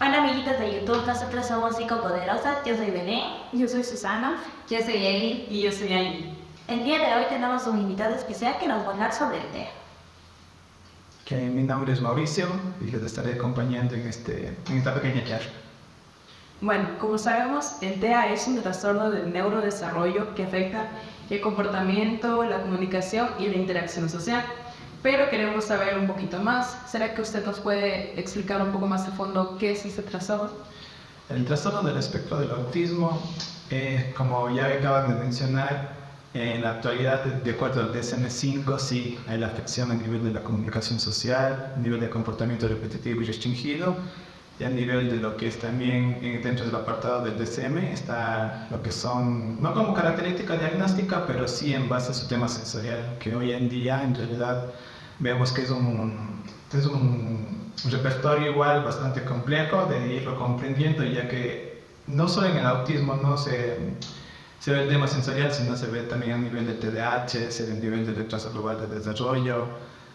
Hola amiguitos de YouTube, nosotros somos Psicopoderosas, yo soy Belén. Yo soy Susana. Yo soy Eli. Y yo soy Angie. El día de hoy tenemos un invitado especial que nos va a hablar sobre el TEA. Mi nombre es Mauricio y les estaré acompañando en esta pequeña charla. Bueno, como sabemos, el TEA es un trastorno del neurodesarrollo que afecta el comportamiento, la comunicación y la interacción social. Pero queremos saber un poquito más. ¿Será que usted nos puede explicar un poco más a fondo qué es este trastorno? El trastorno del espectro del autismo, como ya acaban de mencionar, en la actualidad, de acuerdo al DSM-5, sí hay la afección a nivel de la comunicación social, a nivel de comportamiento repetitivo y restringido, y a nivel de lo que es también dentro del apartado del DSM está lo que son, no como característica diagnóstica, pero sí en base a su tema sensorial, que hoy en día en realidad vemos que es un repertorio igual bastante complejo de irlo comprendiendo, ya que no solo en el autismo no se ve el tema sensorial, sino se ve también a nivel del TDAH, se ve a nivel del retraso global de desarrollo,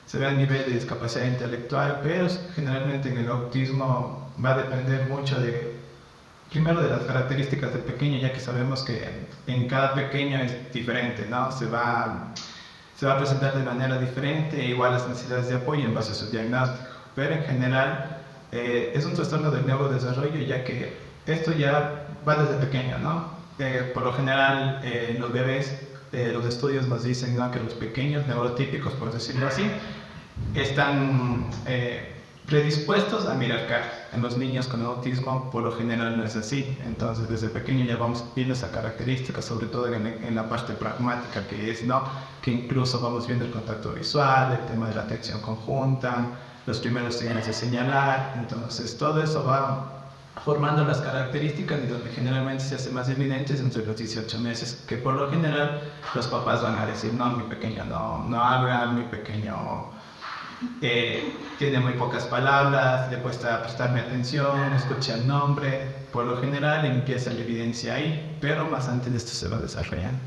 se ve a nivel de discapacidad intelectual, pero generalmente en el autismo va a depender mucho primero de las características del pequeño, ya que sabemos que en cada pequeño es diferente, ¿no? Se va a presentar de manera diferente, igual las necesidades de apoyo en base a su diagnóstico, pero en general es un trastorno del neurodesarrollo, ya que esto ya va desde pequeño, ¿no? Por lo general, los bebés, los estudios nos dicen, ¿no?, que los pequeños neurotípicos, por decirlo así, están predispuestos a mirar cara. En los niños con autismo, por lo general, no es así. Entonces, desde pequeño ya vamos viendo esa característica, sobre todo en la parte pragmática, que es, ¿no?, que incluso vamos viendo el contacto visual, el tema de la atención conjunta, los primeros signos de señalar. Entonces, todo eso va formando las características y donde generalmente se hace más evidentes entre los 18 meses, que por lo general los papás van a decir, no, mi pequeño no habla, mi pequeño tiene muy pocas palabras, le cuesta prestarme atención, escucha el nombre. Por lo general empieza la evidencia ahí, pero más antes de esto se va desarrollando.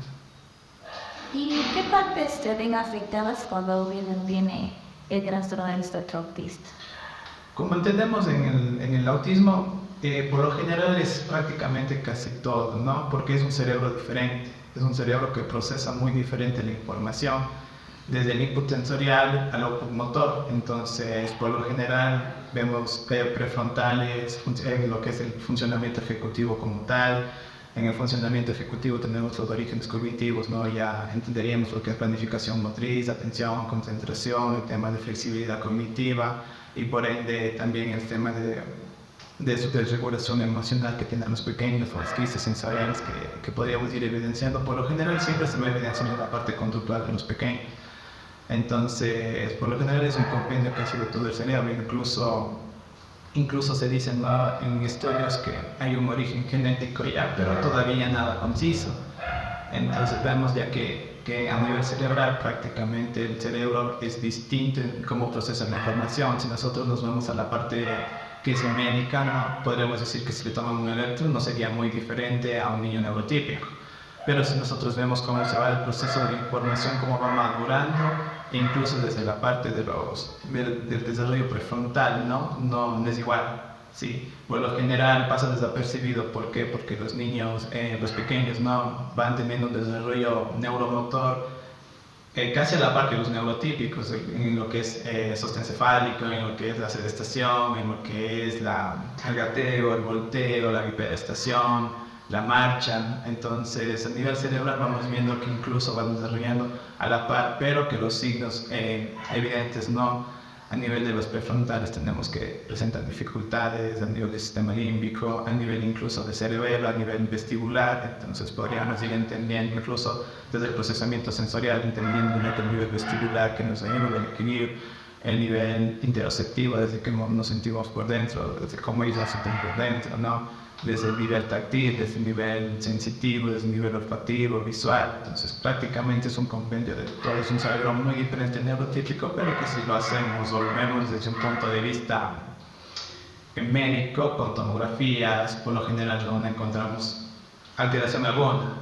¿Y qué partes se ven afectadas cuando viene el trastorno del espectro autista? Como entendemos en el autismo, por lo general es prácticamente casi todo, ¿no? Porque es un cerebro diferente, es un cerebro que procesa muy diferente la información, desde el input sensorial al output motor. Entonces, por lo general, vemos prefrontales, lo que es el funcionamiento ejecutivo como tal. En el funcionamiento ejecutivo tenemos los orígenes cognitivos, ¿no? Ya entenderíamos lo que es planificación motriz, atención, concentración, el tema de flexibilidad cognitiva y por ende también el tema de su desregulación emocional que tienen los pequeños, o las crisis sensoriales que podríamos ir evidenciando. Por lo general siempre se va evidenciando la parte conductual de los pequeños. Entonces, por lo general es un compendio casi de todo el cerebro. Incluso se dice, ¿no?, en estudios que hay un origen genético ya, pero todavía nada conciso. Entonces vemos ya que a nivel cerebral prácticamente el cerebro es distinto en cómo procesa la información. Si nosotros nos vamos a la parte que es médica, podríamos decir que si le toman un electro no sería muy diferente a un niño neurotípico. Pero si nosotros vemos cómo se va el proceso de información, cómo va madurando, incluso desde la parte del desarrollo prefrontal, no es igual. Sí, por lo general pasa desapercibido. ¿Por qué? Porque los niños, los pequeños, no van teniendo un desarrollo neuromotor casi a la par que los neurotípicos, en lo que es sostén cefálico, en lo que es la sedestación, en lo que es el gateo, el volteo, la bipedestación, la marcha. Entonces, a nivel cerebral vamos viendo que incluso van desarrollando a la par, pero que los signos evidentes no. A nivel de los prefrontales tenemos que presentar dificultades, a nivel del sistema límbico, a nivel incluso de cerebelo, a nivel vestibular. Entonces podríamos ir entendiendo incluso desde el procesamiento sensorial, entendiendo el nivel vestibular que nos ayuda a adquirir el nivel interoceptivo, desde cómo nos sentimos por dentro, desde cómo ellos nos sienten por dentro, ¿no?, desde el nivel táctil, desde el nivel sensitivo, desde el nivel olfativo, visual. Entonces prácticamente es un compendio de todo. Es un cerebro muy diferente al neurotípico, pero que si lo hacemos o lo vemos desde un punto de vista médico, con tomografías, por lo general no encontramos alteración alguna.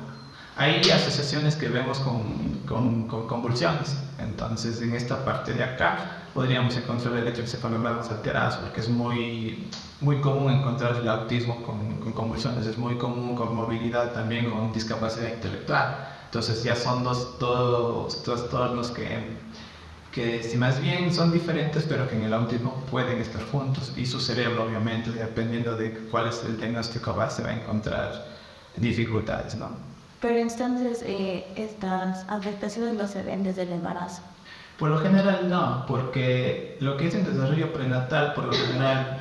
Hay asociaciones que vemos con convulsiones. Entonces en esta parte de acá podríamos encontrar electroencefalogramas alterados, porque es muy, muy común encontrar el autismo con convulsiones, es muy común con movilidad también, con discapacidad intelectual. Entonces ya son dos trastornos que si más bien son diferentes, pero que en el autismo pueden estar juntos, y su cerebro obviamente, dependiendo de cuál es el diagnóstico base, va a encontrar dificultades, ¿no? Pero entonces estas afectaciones no se ven desde el embarazo. Por lo general no, porque lo que es el desarrollo prenatal, por lo general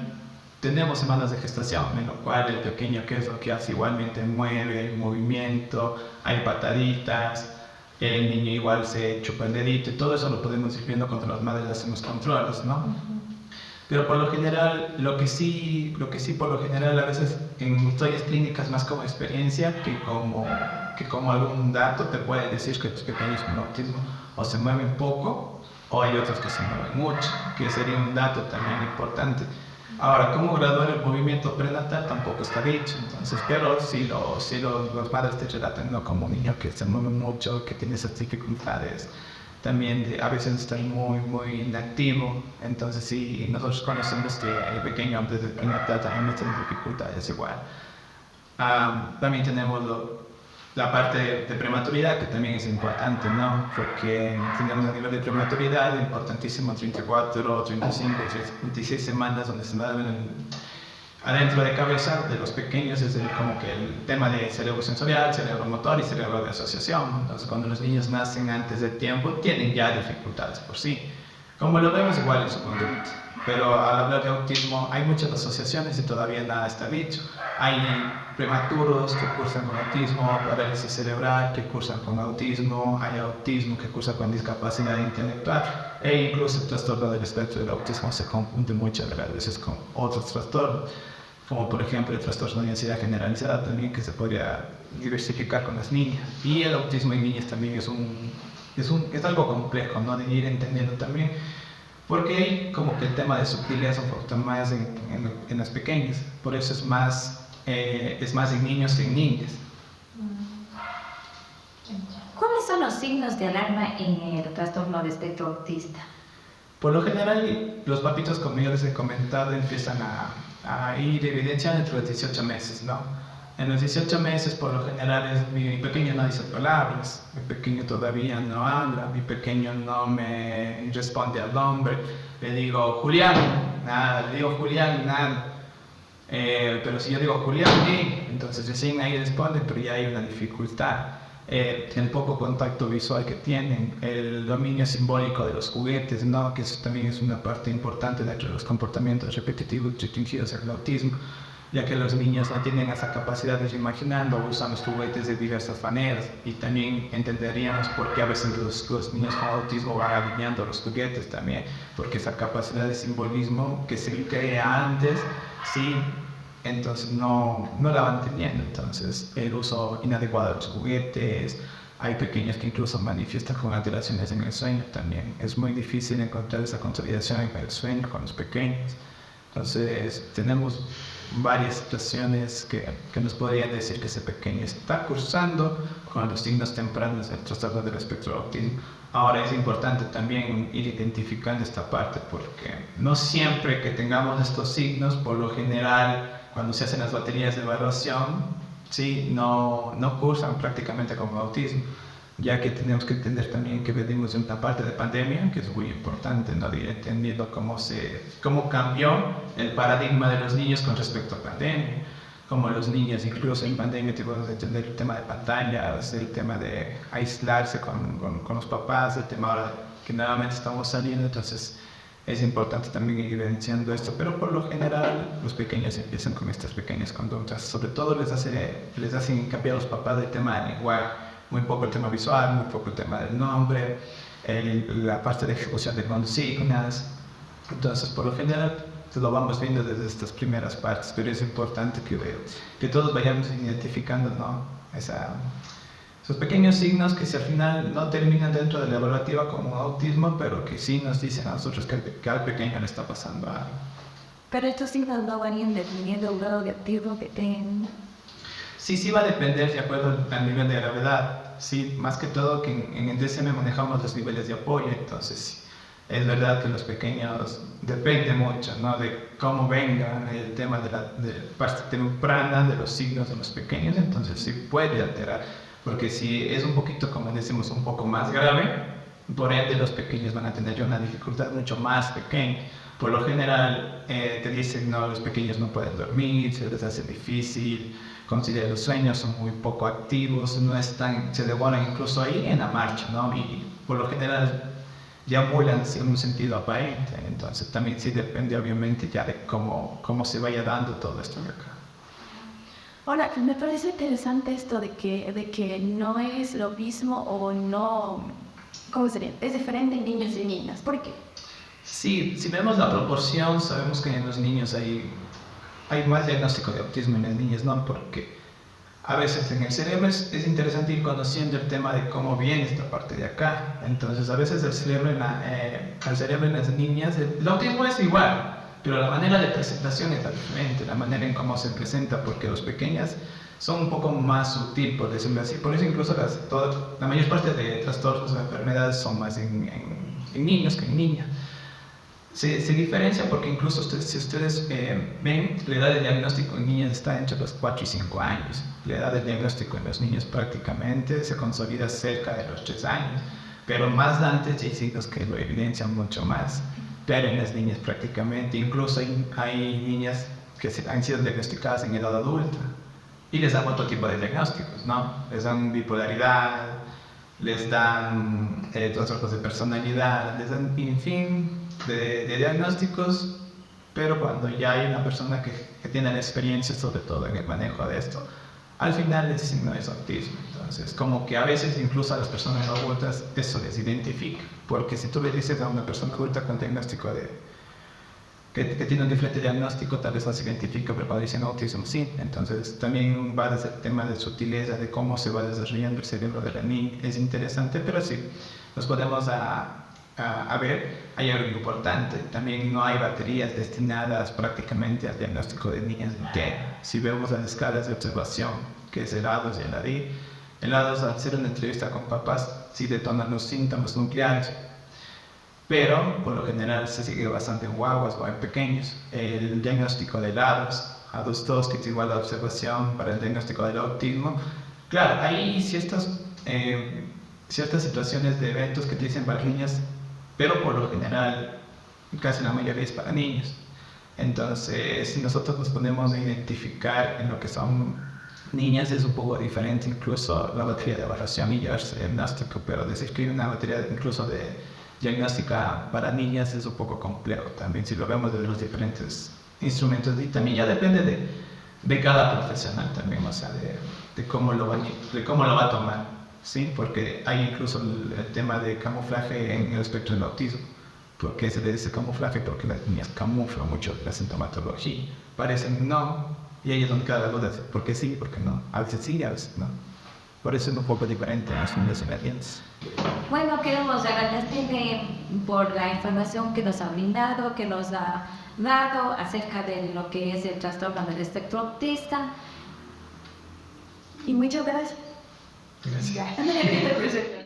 tenemos semanas de gestación, en lo cual el pequeño, que es lo que hace, igualmente mueve, hay movimiento, hay pataditas, el niño igual se chupa el dedito, y todo eso lo podemos ir viendo cuando las madres hacemos controles, ¿no? Pero por lo general, lo que sí por lo general a veces en historias clínicas, más como experiencia que como algún dato, te puede decir que tus pequeños con autismo o se mueven poco, o hay otros que se mueven mucho, que sería un dato también importante. Ahora, cómo graduar el movimiento prenatal tampoco está dicho, entonces, pero si los padres te relatan, ¿no?, como un niño que se mueve mucho, que tiene esas dificultades, también a veces está muy, muy inactivo, entonces sí, nosotros conocemos que el pequeño antes de prenatal también estas dificultades igual. También tenemos la parte de prematuridad, que también es importante, ¿no? Porque tenemos a nivel de prematuridad importantísimo 34, 35, 36 semanas donde se mueven adentro de cabeza de los pequeños, es como que el tema de cerebro sensorial, cerebro motor y cerebro de asociación. Entonces, cuando los niños nacen antes del tiempo, tienen ya dificultades por sí, como lo vemos igual en su conducta. Pero al hablar de autismo hay muchas asociaciones y todavía nada está dicho. Hay prematuros que cursan con autismo, parálisis cerebral que cursan con autismo, hay autismo que cursa con discapacidad intelectual, e incluso el trastorno del espectro del autismo se confunde muchas veces con otros trastornos, como por ejemplo el trastorno de ansiedad generalizada también, que se podría diversificar con las niñas. Y el autismo en niñas también es algo complejo, ¿no?, de ir entendiendo también, porque hay como que el tema de subtilidad un poquito más en las pequeñas, por eso es más en niños que en niñas. ¿Cuáles son los signos de alarma en el trastorno de espectro autista? Por lo general, los papitos, como yo les he comentado, empiezan a ir evidenciando entre los 18 meses, ¿no? En los 18 meses, por lo general, mi pequeño no dice palabras, mi pequeño todavía no habla, mi pequeño no me responde al nombre. Le digo Julián, nada, le digo Julián, nada. Pero si yo digo Julián, ¿qué? Entonces recién ahí responde, pero ya hay una dificultad. El poco contacto visual que tienen, el dominio simbólico de los juguetes, ¿no?, que eso también es una parte importante dentro de los comportamientos repetitivos restringidos en el autismo, ya que los niños no tienen esa capacidad de ir imaginando, usan los juguetes de diversas maneras, y también entenderíamos por qué a veces los niños con autismo van adivinando los juguetes también, porque esa capacidad de simbolismo que se crea antes, sí, entonces no la van teniendo. Entonces el uso inadecuado de los juguetes, hay pequeños que incluso manifiestan con alteraciones en el sueño también. Es muy difícil encontrar esa consolidación en el sueño con los pequeños. Entonces tenemos varias situaciones que nos podrían decir que ese pequeño está cursando con los signos tempranos del trastorno del espectro autismo. Ahora es importante también ir identificando esta parte, porque no siempre que tengamos estos signos, por lo general, cuando se hacen las baterías de evaluación, ¿sí?, no cursan prácticamente como autismo, ya que tenemos que entender también que venimos de una parte de pandemia, que es muy importante, ¿no?, de ir entendiendo cómo cambió el paradigma de los niños con respecto a pandemia, como los niños incluso en pandemia tuvimos que entender el tema de pantallas, el tema de aislarse con los papás, el tema ahora que nuevamente estamos saliendo. Entonces es importante también ir evidenciando esto, pero por lo general los pequeños empiezan con estas pequeñas conductas, sobre todo les hacen hincapié a los papás del tema del lenguaje, muy poco el tema visual, muy poco el tema del nombre, la parte de ejecución de consignas. Entonces por lo general lo vamos viendo desde estas primeras partes, pero es importante que todos vayamos identificando, ¿no?, esos pequeños signos que si al final no terminan dentro de la evaluativa como autismo, pero que sí nos dicen a nosotros que al pequeño le está pasando algo. Pero estos signos no varían dependiendo del grado de autismo que tengan. Sí va a depender de acuerdo al nivel de gravedad. Sí, más que todo que en el DSM manejamos los niveles de apoyo, entonces Es verdad que los pequeños depende mucho, ¿no? De cómo venga el tema de parte temprana, de los signos de los pequeños, entonces sí puede alterar, porque si es un poquito, como decimos, un poco más grave, por ende los pequeños van a tener ya una dificultad mucho más pequeña. Por lo general te dicen, no, los pequeños no pueden dormir, se les hace difícil, consideran los sueños, son muy poco activos, no están, se demoran incluso ahí en la marcha, ¿no? Y por lo general ya vuelan en un sentido aparente, entonces también sí depende obviamente ya de cómo se vaya dando todo esto de acá. Ahora, me parece interesante esto de que no es lo mismo o no, ¿cómo sería? Es diferente en niños y niñas. ¿Por qué? Sí, si vemos la proporción, sabemos que en los niños hay más diagnóstico de autismo en las niñas, ¿no? Porque a veces en el cerebro es interesante ir conociendo el tema de cómo viene esta parte de acá. Entonces, a veces el cerebro en las niñas, el autismo es igual, pero la manera de presentación es diferente, la manera en cómo se presenta, porque los pequeños son un poco más sutil, por decirlo así. Por eso incluso la mayor parte de trastornos o enfermedades son más en niños que en niñas. Se diferencia porque incluso si ustedes ven, la edad de diagnóstico en niñas está entre los 4 y 5 años. La edad de diagnóstico en los niños prácticamente se consolida cerca de los 3 años. Pero más antes hay signos que lo evidencian mucho más. Pero en las niñas prácticamente, incluso hay niñas que han sido diagnosticadas en edad adulta. Y les dan otro tipo de diagnósticos, ¿no? Les dan bipolaridad, les dan trastornos de personalidad, les dan, en fin, de diagnósticos, pero cuando ya hay una persona que tiene la experiencia, sobre todo en el manejo de esto, al final les dicen no es autismo. Entonces, como que a veces incluso a las personas adultas eso les identifica, porque si tú le dices a una persona adulta con diagnóstico que tiene un diferente diagnóstico, tal vez no se identifica, pero cuando dicen autismo, sí. Entonces, también va desde el tema de sutileza, de cómo se va desarrollando el cerebro de la niña, es interesante, pero sí, nos podemos a ver, hay algo importante, también no hay baterías destinadas prácticamente al diagnóstico de niñas de TEA. Si vemos las escalas de observación, que es el A2 y el ADI, el A2 al hacer una entrevista con papás sí detonan los síntomas nucleares, pero por lo general se sigue bastante en guaguas o en pequeños. El diagnóstico del A2, que es igual a observación para el diagnóstico del autismo, claro, hay ciertas situaciones de eventos que te dicen para niñas, pero por lo general casi la mayoría es para niños. Entonces, si nosotros nos ponemos a identificar en lo que son niñas, es un poco diferente incluso la batería de evaluación y llevarse diagnóstico, pero decir que hay una batería incluso de diagnóstica para niñas es un poco complejo también, si lo vemos de los diferentes instrumentos, y también ya depende de cada profesional también, o sea, de cómo lo va a tomar. Sí, porque hay incluso el tema de camuflaje en el espectro del autismo. ¿Por qué se le dice camuflaje? Porque las niñas camuflan mucho la sintomatología. Parecen no, y ahí es donde queda la duda. ¿Por qué sí? ¿Por qué no? A veces sí, a veces no. Por eso es un poco diferente en los niños y las niñas. Bueno, queremos agradecerte por la información que nos ha brindado, que nos ha dado acerca de lo que es el trastorno del espectro autista. Y muchas gracias. Gracias.